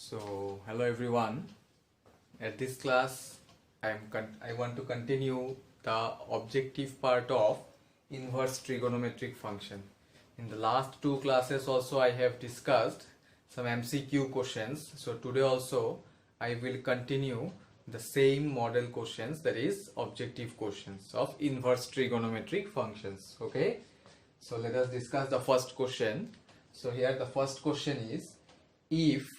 So, hello everyone. At this class, I want to continue the objective part of inverse trigonometric function. In the last two classes also I have discussed some MCQ questions. So today also I will continue the same model questions, that is objective questions of inverse trigonometric functions. Okay. So let us discuss the first question. So here the first question is, if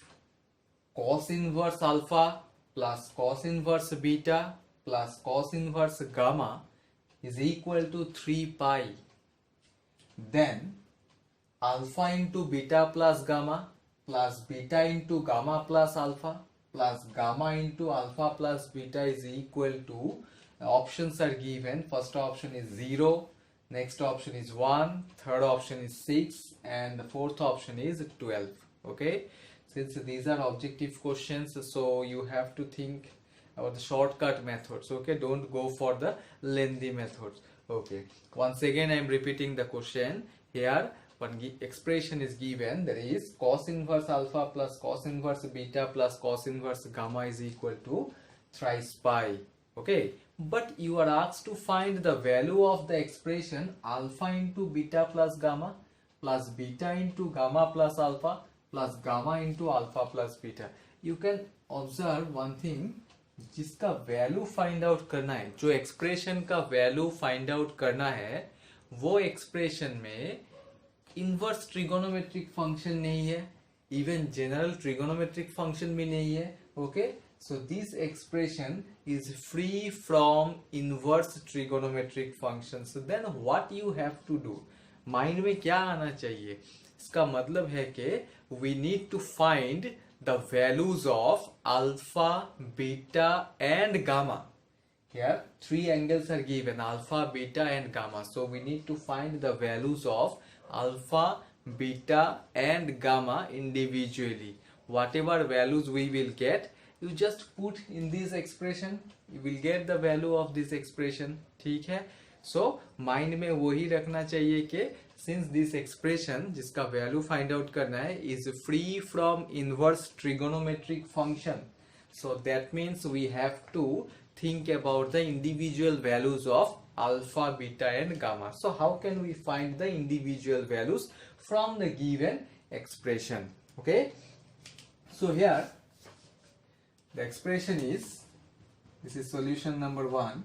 cos inverse alpha plus cos inverse beta plus cos inverse gamma is equal to 3 pi, then alpha into beta plus gamma plus beta into gamma plus alpha plus gamma into alpha plus beta is equal to, options are given. First option is 0, next option is 1, third option is 6, and the fourth option is 12. Okay, since these are objective questions, so you have to think about the shortcut methods. Okay, don't go for the lengthy methods. Okay, once again I am repeating the question. Here one expression is given, that is cos inverse alpha plus cos inverse beta plus cos inverse gamma is equal to thrice pi. Okay, but you are asked to find the value of the expression alpha into beta plus gamma plus beta into gamma plus alpha plus gamma into alpha plus beta. You can observe one thing, जिसका value find out करना है, जो expression का value find out करना है, वो expression में inverse trigonometric function नहीं है, इवन जनरल ट्रिगोनोमेट्रिक फंक्शन भी नहीं है. Okay, so this expression is free from inverse trigonometric function. Then what you have to do, mind में क्या आना चाहिए, इसका मतलब है कि we need to find the values of alpha, beta and gamma. Here three angles are given, alpha, beta and gamma. So we need to find the values of alpha, beta and gamma individually. Whatever values we will get, you just put in this expression, you will get the value of this expression. ठीक है. So mind में वही रखना चाहिए कि since this expression जिसका value find out करना है is free from inverse trigonometric function, so that means we have to think about the individual values of alpha, beta and gamma. So how can we find the individual values from the given expression? Okay, so here the expression is, this is solution number 1,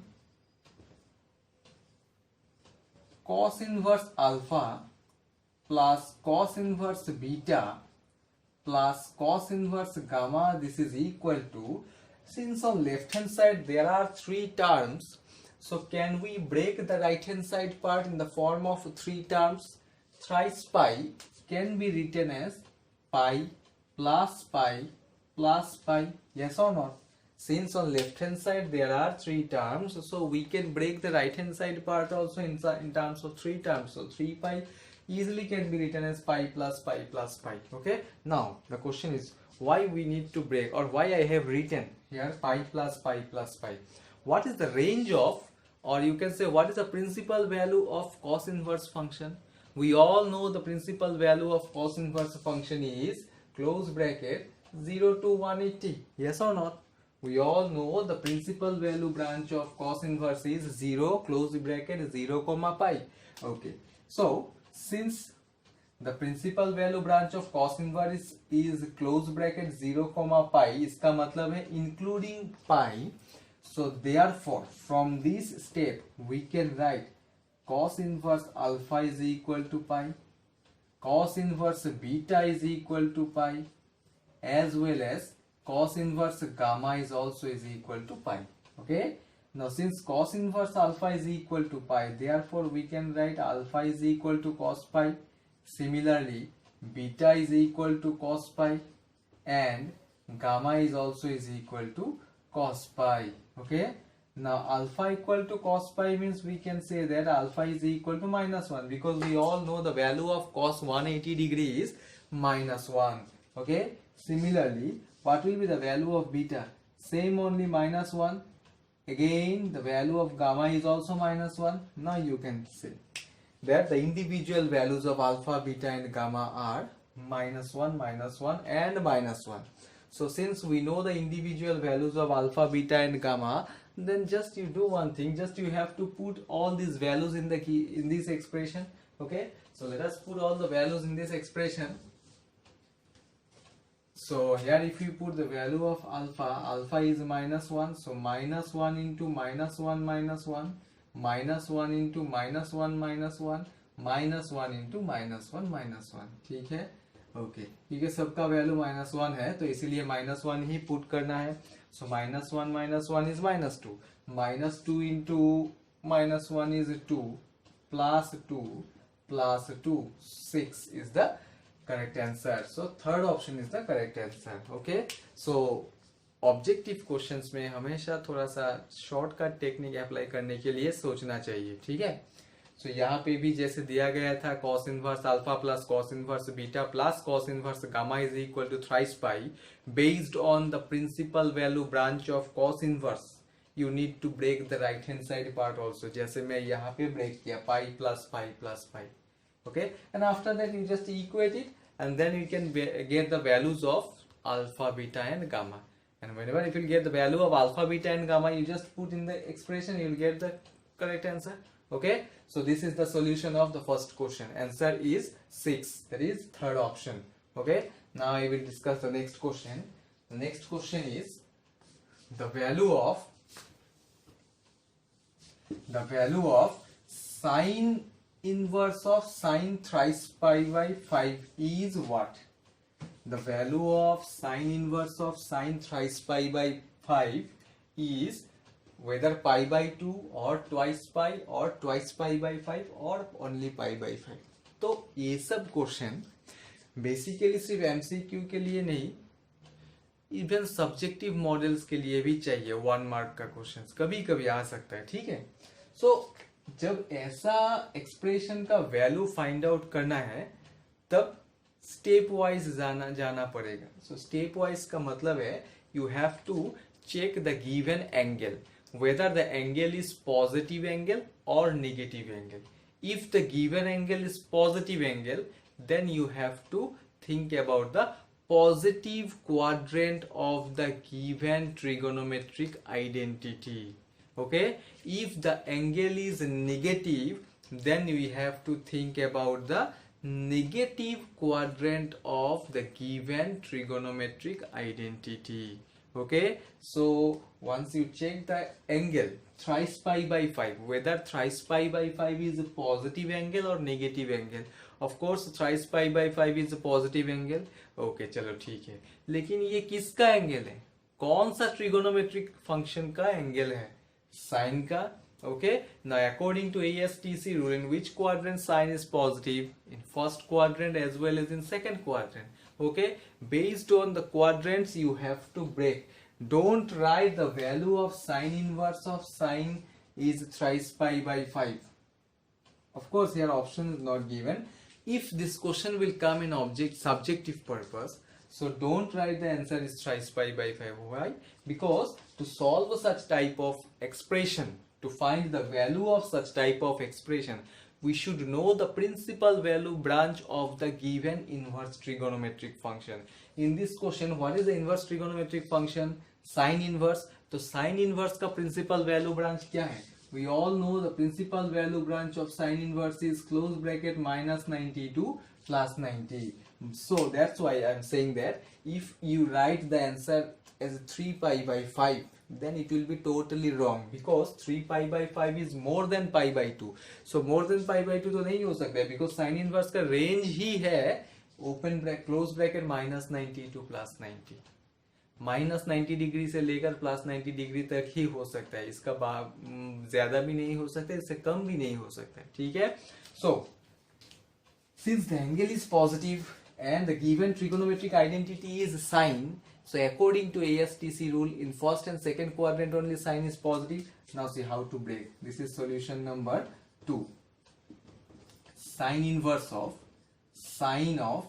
cos inverse alpha plus cos inverse beta plus cos inverse gamma, this is equal to, since on left hand side there are three terms, so can we break the right hand side part in the form of three terms? Thrice pi can be written as pi plus pi plus pi, yes or not? Since on left hand side there are three terms, so we can break the right hand side part also in terms of three terms. So 3 pi easily can be written as pi plus pi plus pi. Okay, now the question is, why we need to break, or why I have written here pi plus pi plus pi. What is the range of, or you can say what is the principal value of cos inverse function? We all know the principal value of cos inverse function is close bracket 0 to 180, yes or not? We all know the principal value branch of cos inverse is 0 close bracket 0 comma pi. Okay, so since the principal value branch of cos inverse is close bracket 0 comma pi, इसका मतलब है including pi. So therefore from this step we can write cos inverse alpha is equal to pi, cos inverse beta is equal to pi, as well as cos inverse gamma is also is equal to pi. Okay, now since cos inverse alpha is equal to pi, therefore we can write alpha is equal to cos pi. Similarly beta is equal to cos pi and gamma is also is equal to cos pi. Okay, now alpha equal to cos pi means we can say that alpha is equal to -1, because we all know the value of cos 180 degree is -1. Okay, similarly what will be the value of beta? Same, only -1. Again the value of gamma is also -1. Now you can say that the individual values of alpha, beta and gamma are -1, -1 and -1. So since we know the individual values of alpha, beta and gamma, then just you do one thing, just you have to put all these values in the key in this expression. Okay, so let us put all the values in this expression. So here if you put the value of alpha, alpha is -1, so -1 into -1 -1, -1 into -1 -1, -1 into -1 -1, ठीक है। Okay, क्योंकि सबका value -1 है तो इसीलिए -1 ही put करना है। सो -1 -1 is -2, -2 into -1 is 2, +2 +2 6 is the correct answer. So third option is the correct answer. Okay, so objective questions में हमेशा थोड़ा सा शॉर्टकट टेक्निक अप्लाई करने के लिए सोचना चाहिए, ठीक है। सो यहाँ पे भी जैसे दिया गया था cos inverse alpha plus cos inverse beta plus cos inverse gamma is equal to thrice pi based on the principal value branch of cos inverse, you need to break the right hand side part also, जैसे मैं यहाँ पे break किया pi plus pi plus pi. Okay, and after that you just equate it and then you can get the values of alpha, beta and gamma, and whenever if you get the value of alpha, beta and gamma, you just put in the expression, you will get the correct answer. Okay, so this is the solution of the first question. Answer is 6, that is third option. Okay, now I will discuss the next question. The next question is the value of sine inverse of sine thrice pi by 5 is what? The value of sine inverse of sine thrice pi by 5 is whether pi by 2 or twice pi by 5 or only pi by 5. तो ये सब question basically सिर्फ MCQ के लिए नहीं, even subjective models के लिए भी चाहिए। 1 मार्क का क्वेश्चन कभी कभी आ सकता है, ठीक है। सो जब ऐसा एक्सप्रेशन का वैल्यू फाइंड आउट करना है तब स्टेप वाइज जाना पड़ेगा। सो स्टेप वाइज का मतलब है you have to check the given angle, whether the angle is positive angle or negative angle. If the given angle is positive angle, then you have to think about the positive quadrant of the given trigonometric identity. Okay, if the angle is negative, then we have to think about the negative quadrant of the given trigonometric identity. Okay, so once you check the angle thrice pi by 5, whether thrice pi by 5 is a positive angle or negative angle, of course thrice pi by 5 is a positive angle. Okay, चलो ठीक है, लेकिन ये किसका angle है, कौन सा trigonometric function का एंगल है, साइन का। Okay, now according to ASTC rule, in which quadrant sine is positive? In first quadrant as well as in second quadrant. Okay, based on the quadrants you have to break. Don't write the value of sine inverse of sine is thrice pi by 5. Of course here option is not given. If this question will come in subjective purpose, so don't write the answer is thrice pi by 5. Why? Because to solve such type of expression, to find the value of such type of expression, we should know the principal value branch of the given inverse trigonometric function. In this question, what is the inverse trigonometric function? Sine inverse. तो sine inverse का principal value branch क्या है? We all know the principal value branch of sine inverse is close bracket -90 to +90. So that's why I'm saying that if you write the answer as 3 pi by 5, then it will be totally wrong, because 3 pi by 5 is more than pi by 2. So more than pi by 2 तो नहीं हो सकता है, because sin inverse का range ही है open bracket close bracket -90 to +90. -90 degree से लेकर +90 degree तक ही हो सकता है, इसका ज्यादा भी नहीं हो सकता, इससे कम भी नहीं हो सकता है, ठीक है। So since the angle is positive and the given trigonometric identity is sine, so according to ASTC rule, in first and second quadrant only sine is positive. Now see how to break. This is solution number 2. Sine inverse of sine of,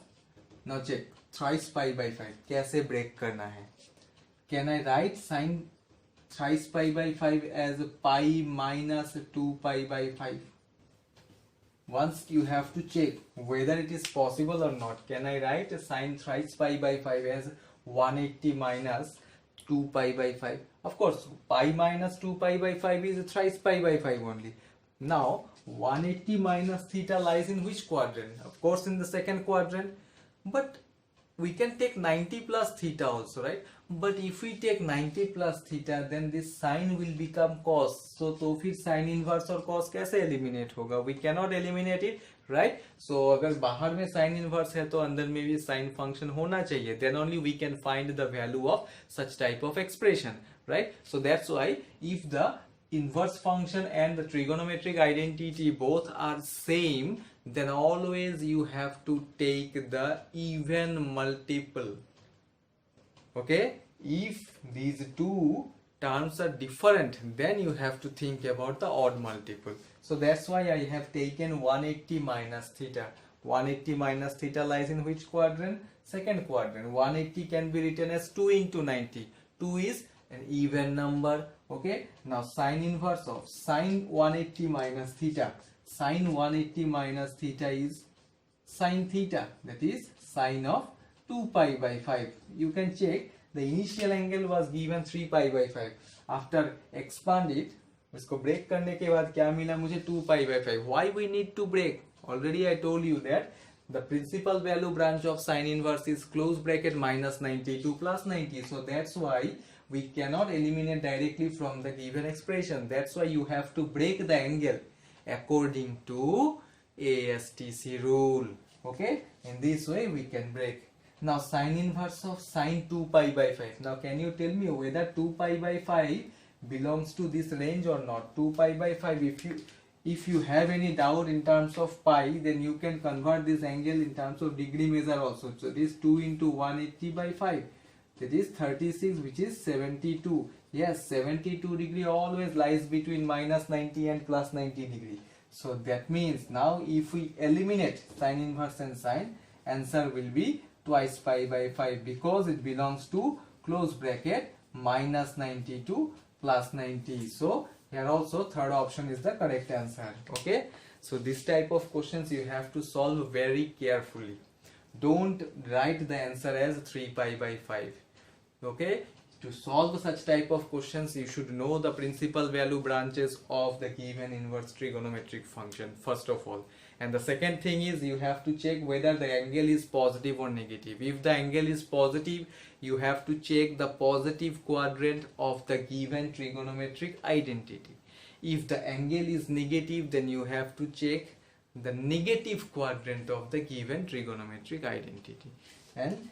now check thrice pi by 5 कैसे break करना है। Can I write sine thrice pi by 5 as pi minus 2 pi by 5? Once you have to check whether it is possible or not. Can I write sine thrice pi by 5 as 180 minus 2 pi by 5. Of course, pi minus 2 pi by 5 is thrice pi by 5 only. Now 180 minus theta lies in which quadrant? Of course in the second quadrant. But we can take 90 plus theta also, right? But if we take 90 plus theta, then this sine will become cos. So फिर sin inverse और cos कैसे eliminate होगा? We cannot eliminate it, right? So अगर बाहर में sin inverse है तो अंदर में भी sin function होना चाहिए. Then only we can find the value of such type of expression, right? So that's why if the inverse function and the trigonometric identity both are same, then always you have to take the even multiple. Okay, if these two terms are different, then you have to think about the odd multiple. So that's why I have taken 180 minus theta. 180 minus theta lies in which quadrant? Second quadrant. 180 can be written as 2 into 90. 2 is an even number. Okay, now sine inverse of sine 180 minus theta. Sine 180 minus theta is sine theta, that is sine of 2 pi by 5. You can check the initial angle was given 3 pi by 5. After expand it, इसको break करने के बाद क्या मिला मुझे 2 pi by 5. Why we need to break? Already I told you that the principal value branch of sine inverse is close bracket minus 90 to plus 90. So that's why we cannot eliminate directly from the given expression. That's why you have to break the angle according to ASTC rule. Okay, in this way we can break. Now sine inverse of sine 2 pi by 5. Now can you tell me whether 2 pi by 5 belongs to this range or not? 2 pi by 5, if you have any doubt in terms of pi, then you can convert this angle in terms of degree measure also. So this 2 into 180 by 5, that is 36, which is 72. Yes, 72 degree always lies between minus 90 and plus 90 degree. So that means now if we eliminate sine inverse and sine, answer will be twice pi by 5 because it belongs to close bracket minus 90 to plus 90. So here also third option is the correct answer. Okay, so this type of questions you have to solve very carefully. Don't write the answer as 3 pi by 5. Okay, to solve such type of questions you should know the principal value branches of the given inverse trigonometric function first of all, and the second thing is you have to check whether the angle is positive or negative. If the angle is positive, you have to check the positive quadrant of the given trigonometric identity. If the angle is negative, then you have to check the negative quadrant of the given trigonometric identity, and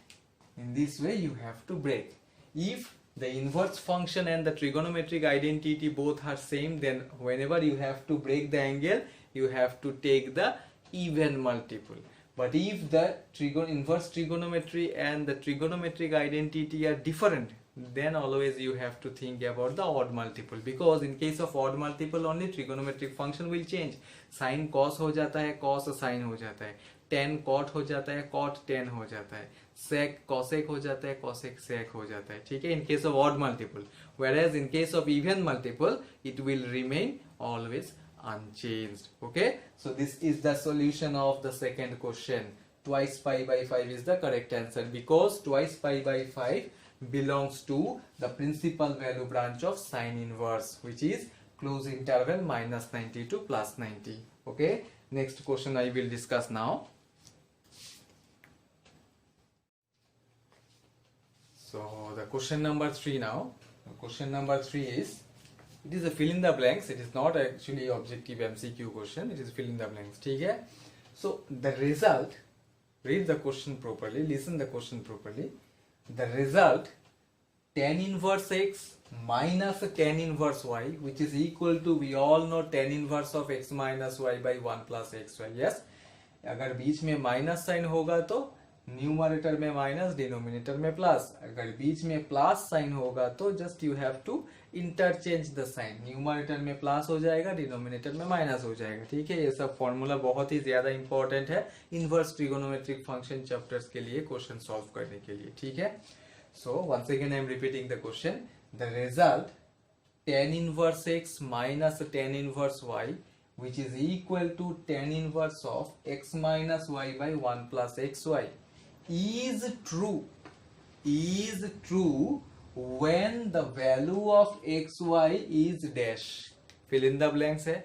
in this way you have to break. If the inverse function and the trigonometric identity both are same, then whenever you have to break the angle, you have to take the even multiple. But if the inverse trigonometry and the trigonometric identity are different, then always you have to think about the odd multiple, because in case of odd multiple only trigonometric function will change. Sin cos हो जाता है, cos sin हो जाता है, tan cot हो जाता है, cot tan हो जाता है, sec cosec हो जाता है, cosec sec हो जाता है. ठीक है, in case of odd multiple. Whereas in case of even multiple, it will remain always unchanged. Okay, so this is the solution of the second question. Twice pi by 5 is the correct answer, because twice pi by 5 belongs to the principal value branch of sine inverse, which is close interval minus 90 to plus 90. Okay, next question I will discuss now. So the question number 3 now. Question number 3 is, it is a fill in the blanks. It is not actually objective MCQ question. It is fill in the blanks. ठीक है? So the result, read the question properly, listen the question properly. The result tan inverse x minus tan inverse y, which is equal to, we all know tan inverse of x minus y by 1 plus xy. Yes, अगर बीच में minus sign होगा तो numerator में minus, denominator में plus. अगर बीच में plus sign होगा तो just you have to interchange the sign. Numerator में प्लस हो जाएगा, डिनोमिनेटर में माइनस हो जाएगा. ठीक है, ये सब फॉर्मूला बहुत ही ज्यादा इंपॉर्टेंट है इनवर्स ट्रिगोनोमेट्रिक फंक्शन चैप्टर्स के लिए, क्वेश्चन सॉल्व करने के लिए. ठीक है, so once again I am repeating the question. The result tan inverse x minus tan inverse y, which is equal to tan inverse of x minus y by 1 plus xy, is true is true when the value of xy is dash. fill in the blanks है.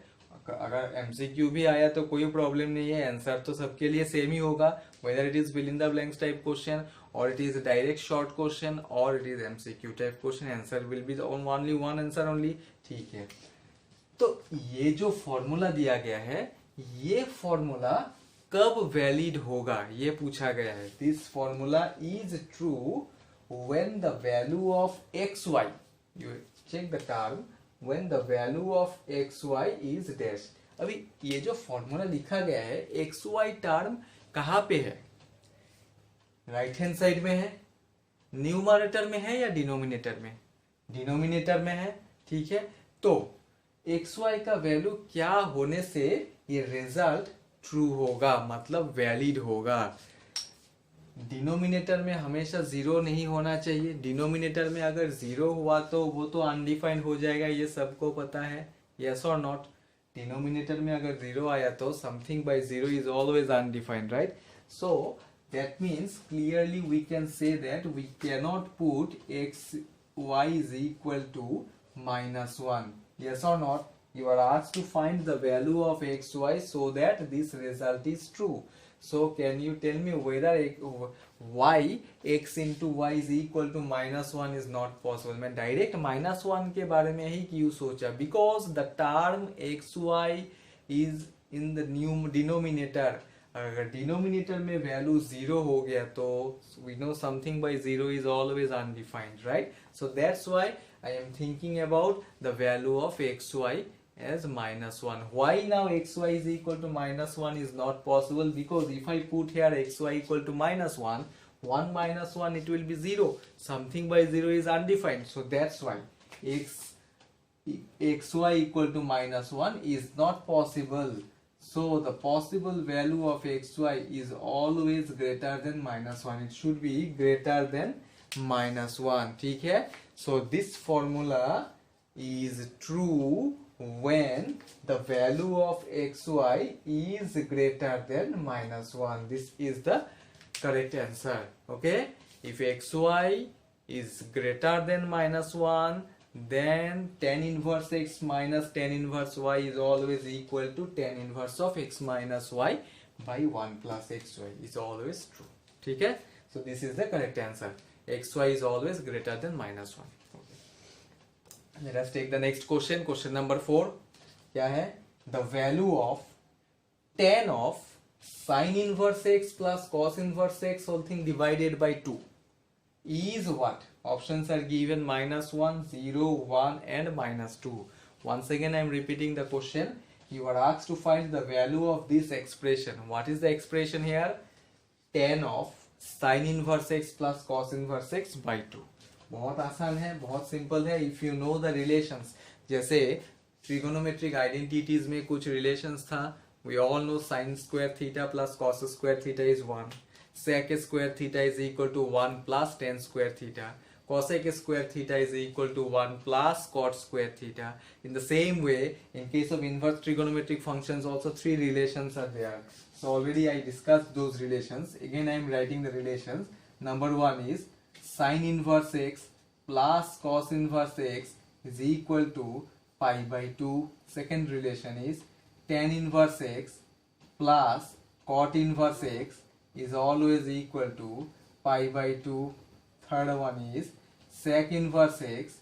अगर MCQ भी आया तो कोई problem नहीं है, answer तो सबके लिए सेम ही होगा, whether it is fill in the blanks type question or it is a direct short question or it is MCQ type question, answer will be only one answer only. ठीक है, तो ये जो formula दिया गया है, ये फॉर्मूला कब वैलिड होगा ये पूछा गया है. This formula is true when the value of xy, you check the term, when the value of xy is dash. अभी ये जो फॉर्मूला लिखा गया है, xy टर्म कहाँ पे है? राइट हैंड साइड में है, न्यूमरेटर में है या डिनोमिनेटर में? डिनोमिनेटर में है. ठीक है, तो xy का वैल्यू क्या होने से ये रिजल्ट ट्रू होगा, मतलब वैलिड होगा? डिनोमिनेटर में हमेशा जीरो नहीं होना चाहिए. डिनोमिनेटर में अगर जीरो हुआ तो वो तो अनडिफाइंड हो जाएगा, ये सबको पता है. यस और नॉट? डिनोमिनेटर में अगर जीरो आया तो something by zero is always undefined, right? So that means clearly we can say that we can not put x y is equal to -1. Yes और not? You are asked to find the value of xy so that this result is true. So can you tell me whether y x into y is equal to -1 is not possible? मैं direct -1 के बारे में ही क्यों सोचा? Because the term xy is in the new denominator. अगर denominator में value zero हो गया तो we know something by zero is always undefined, right? So that's why I am thinking about the value of xy as -1. Why now xy is equal to -1 is not possible? Because if I put here xy equal to -1, 1 minus 1 it will be 0. Something by 0 is undefined. So that's why xy equal to -1 is not possible. So the possible value of xy is always greater than -1. It should be greater than -1. ठीक है? So this formula is true when the value of xy is greater than -1. This is the correct answer. Okay, if xy is greater than -1, then tan inverse x minus tan inverse y is always equal to tan inverse of x minus y by 1 plus xy is always true. ठीक है? So this is the correct answer. xy is always greater than -1. Let us take the next question. Question number 4. क्या है? The value of tan of sin inverse x plus cos inverse x whole thing divided by 2 is what? Options are given -1, 0, 1 and -2. Once again I am repeating the question. You are asked to find the value of this expression. What is the expression here? Tan of sin inverse x plus cos inverse x by 2. बहुत आसान है, बहुत simple है. If you know the relations, जैसे trigonometric identities में कुछ relations था. We all know sine square theta plus cos square theta is 1, sec square theta is equal to 1 plus tan square theta, cosec square theta is equal to 1 plus cot square theta. In the same way, in case of inverse trigonometric functions also 3 relations are there. So already I discussed those relations. Again I am writing the relations. Number 1 is sin inverse x plus cos inverse x is equal to pi by 2. Second relation is tan inverse x plus cot inverse x is always equal to pi by 2. Third one is sec inverse x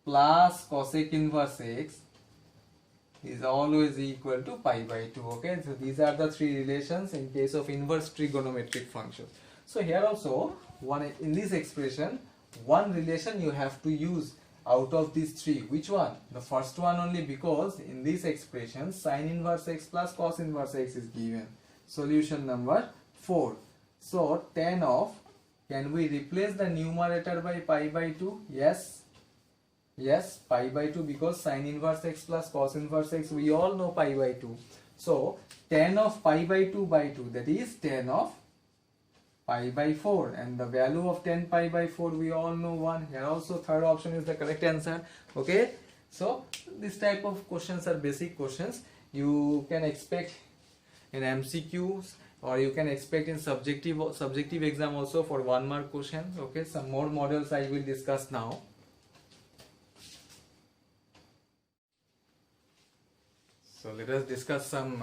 plus cosec inverse x is always equal to pi by 2. Okay, so these are the 3 relations in case of inverse trigonometric functions. So here also one in this expression, one relation you have to use out of these 3. Which one? The first one only, because in this expression sin inverse x plus cos inverse x is given. Solution number 4. So tan of, can we replace the numerator by pi by 2? Yes. Yes, pi by 2, because sin inverse x plus cos inverse x, we all know pi by 2. So tan of pi by 2 by 2, that is tan of pi by 4, and the value of tan pi by 4 we all know 1. Here also third option is the correct answer. Okay, so this type of questions are basic questions. You can expect in MCQs or you can expect in subjective exam also for 1 mark question. Okay, some more models I will discuss now. So let us discuss some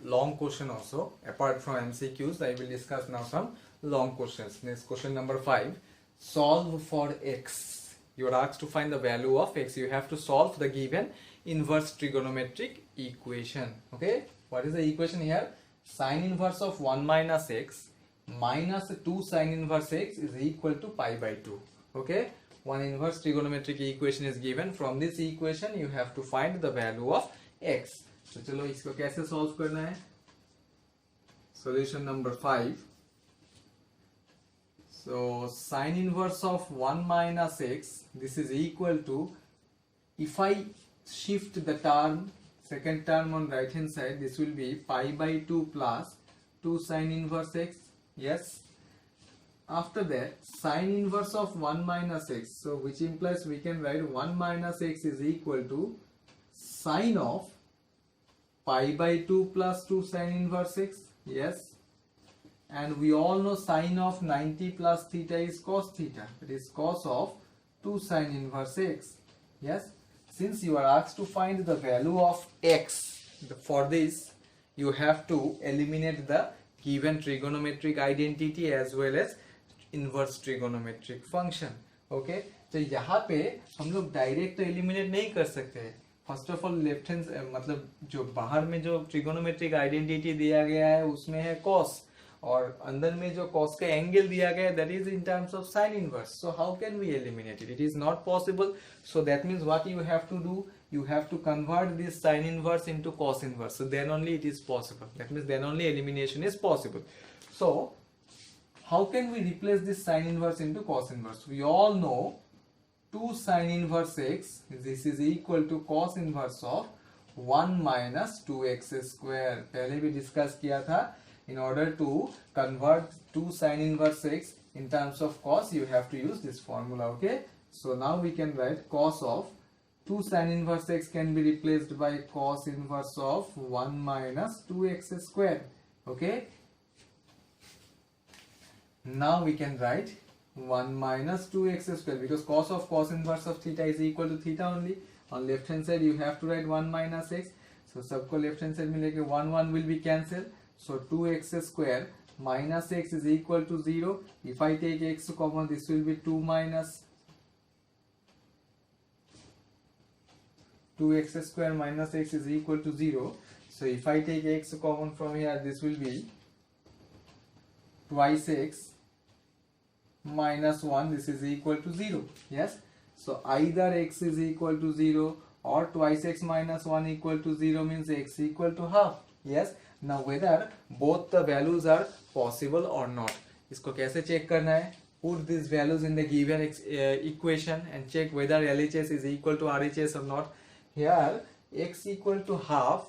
long question also. Apart from MCQs, I will discuss now some long questions. Next, question number 5. Solve for x. You are asked to find the value of x. You have to solve the given inverse trigonometric equation. Okay, what is the equation here? Sine inverse of 1 minus x minus 2 sine inverse x is equal to pi by 2. Okay, one inverse trigonometric equation is given. From this equation you have to find the value of x. तो चलो इसको कैसे solve करना है. Solution number 5. So sine inverse of 1 minus x, this is equal to, if I shift the term, second term on right hand side, this will be pi by 2 plus 2 sine inverse x. Yes. After that, sine inverse of 1 minus x, so which implies we can write 1 minus x is equal to sine of pi by 2 plus 2 sine inverse x. Yes, and we all know sine of 90 plus theta is cos theta. It is cos of 2 sine inverse x. Yes, since you are asked to find the value of x, for this you have to eliminate the given trigonometric identity as well as inverse trigonometric function. Okay, तो यहाँ पे हम लोग direct तो eliminate नहीं कर सकते हैं. First of all left hand मतलब जो बाहर में जो ट्रिगोनोमेट्रिक आइडेंटिटी दिया गया है उसमें है cos, और अंदर में जो cos का एंगल दिया गया है that is in terms of sin inverse. So how can we eliminate it? It is not possible. So that means what you have to do, you have to convert this sin inverse into cos inverse. So then only it is possible. That means then only elimination is possible. So how can we replace this sin inverse into cos inverse? We all know 2 sin inverse x, this is equal to cos inverse of 1 minus 2x square. पहले भी discuss किया था. In order to convert 2 sin inverse x in terms of cos, you have to use this formula. Okay, so now we can write cos of 2 sin inverse x can be replaced by cos inverse of 1 minus 2x square. Okay, now we can write 1 minus 2x square because cos inverse of theta is equal to theta only. On left hand side you have to write 1 minus x. So सबको left hand side में लेके 1 will be cancelled. So 2x square minus x is equal to 0. If I take x common, this will be 2 minus 2x square minus x is equal to 0. So if I take x common from here, this will be twice x minus 1. This is equal to 0. Yes. So either x is equal to 0 or twice x minus 1 equal to 0 means x equal to half. Yes. Now whether both the values are possible or not, इसको कैसे check करना है? Put these values in the given equation and check whether LHS is equal to RHS or not. Here x equal to half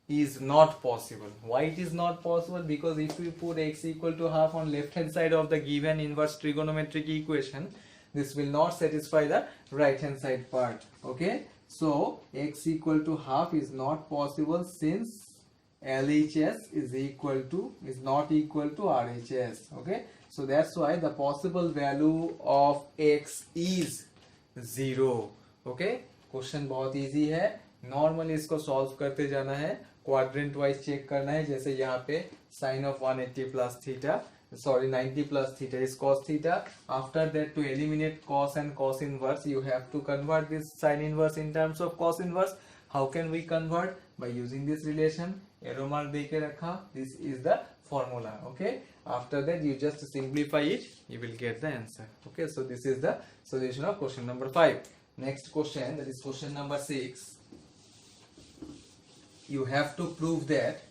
is not possible. Why it is not possible? Because if we put x equal to half on left hand side of the given inverse trigonometric equation, this will not satisfy the right hand side part. Okay, so x equal to half is not possible since LHS is not equal to RHS. Okay, so that's why the possible value of x is 0. Okay, question बहुत easy है. Normally इसको solve करते जाना है, quadrant wise check करना है. जैसे यहाँ पे sine of 180 plus theta, sorry 90 plus theta is cos theta. After that to eliminate cos and cos inverse, you have to convert this sin inverse in terms of cos inverse. How can we convert? By using this relation. Arrow mark दे के रखा. This is the formula. Okay, after that you just simplify it, you will get the answer. Okay, so this is the solution of question number 5. Next question, that is question number 6. You have to prove that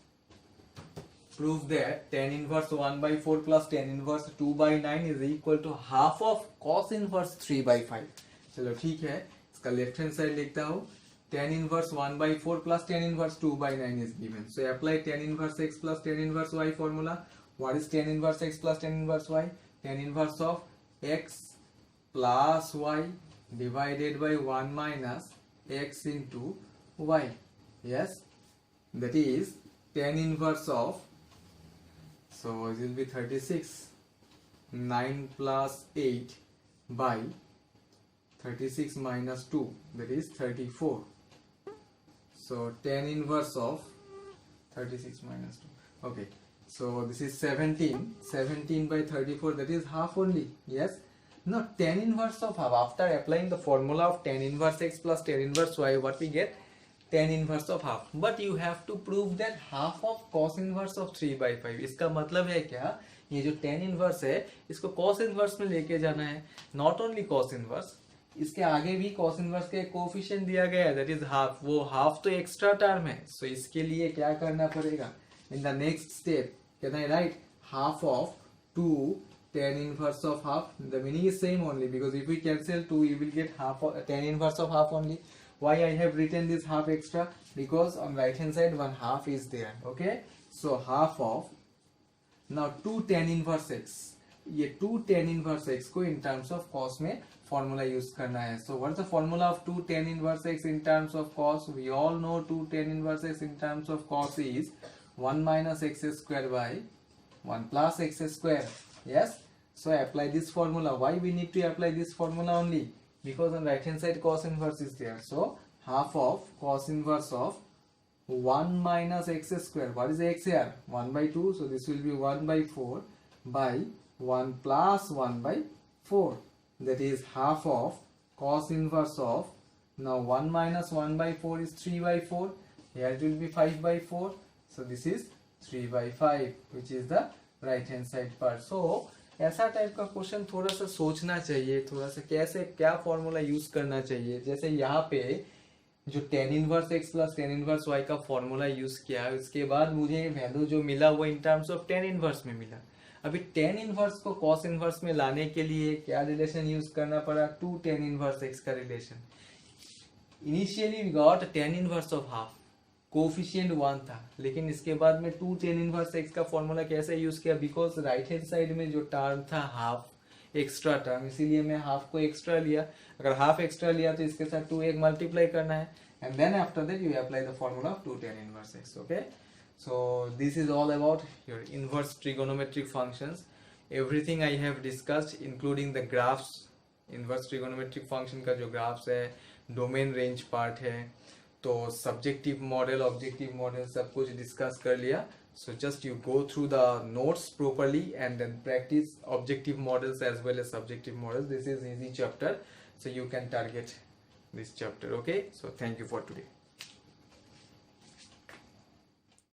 tan inverse 1 by 4 plus tan inverse 2 by 9 is equal to half of cos inverse 3 by 5. चलो ठीक है, इसका left hand side लिखता हूँ. tan inverse 1 by 4 plus tan inverse 2 by 9 is given. So apply tan inverse x plus tan inverse y formula. What is tan inverse x plus tan inverse y? Tan inverse of x plus y divided by 1 minus x into y. Yes, that is tan inverse of So it will be 36. 9 plus 8 by 36 minus 2, that is 34. So tan inverse of 36 minus 2. Okay. So this is 17. 17 by 34, that is half only. Yes. Now tan inverse of half. After applying the formula of tan inverse x plus tan inverse y, what we get? Tan inverse of half. But you have to prove that half of cos inverse of 3 by 5. इसका मतलब है क्या? ये जो tan inverse है, इसको cos inverse में लेके जाना है. Not only cos inverse, इसके आगे भी cos inverse का एक कोफिशिएंट दिया गया है, that is half. वो half तो एक्स्ट्रा टर्म है. So इसके लिए क्या करना पड़ेगा? In the next step, can I write half of 2 tan inverse of half? The meaning is same only, because if we cancel 2, you will get half of tan inverse of half only. Why I have written this half extra? Because on right hand side one half is there. Okay, so half of, now 2 tan inverse x, ये 2 tan inverse x को in terms of cos में formula use करना है. So what's the formula of 2 tan inverse x in terms of cos? We all know 2 tan inverse x in terms of cos is 1 minus x square by 1 plus x square. Yes, so apply this formula. Why we need to apply this formula only? Because on right hand side cos inverse is there. So half of cos inverse of 1 minus x square. What is x here? 1 by 2. So this will be 1 by 4 by 1 plus 1 by 4. That is half of cos inverse of, now 1 minus 1 by 4 is 3 by 4. Here it will be 5 by 4. So this is 3 by 5, which is the right hand side part. So ऐसा type का question थोड़ा सा सोचना चाहिए, थोड़ा सा कैसे क्या फॉर्मूला यूज करना चाहिए. जैसे यहाँ पे जो tan inverse x plus tan inverse y का फॉर्मूला यूज किया, उसके बाद मुझे वैल्यू जो मिला वो इन टर्म्स ऑफ tan इनवर्स में मिला. अभी tan इनवर्स को cos इनवर्स में लाने के लिए क्या रिलेशन यूज करना पड़ा? 2 tan इनवर्स x का relation. Initially we got tan inverse of half, coefficient 1 था, लेकिन इसके बाद में 2 tan इनवर्स x का फॉर्मूला कैसे यूज किया? बिकॉज राइट हैंड साइड में जो टर्म था हाफ एक्स्ट्रा टर्म, इसीलिए मैं हाफ को एक्स्ट्रा लिया. अगर हाफ एक्स्ट्रा लिया तो इसके साथ 2 एक मल्टीप्लाई करना है, and then after that you apply the formula of 2 tan inverse x. Okay, so this is all about your inverse trigonometric functions. Everything I have discussed including the graphs. Inverse trigonometric function का जो graphs है, domain range part है, तो subjective model, objective model सब कुछ discuss कर लिया. So just you go through the notes properly and then practice objective models as well as subjective models. This is easy chapter, so you can target this chapter. Okay, so thank you for today.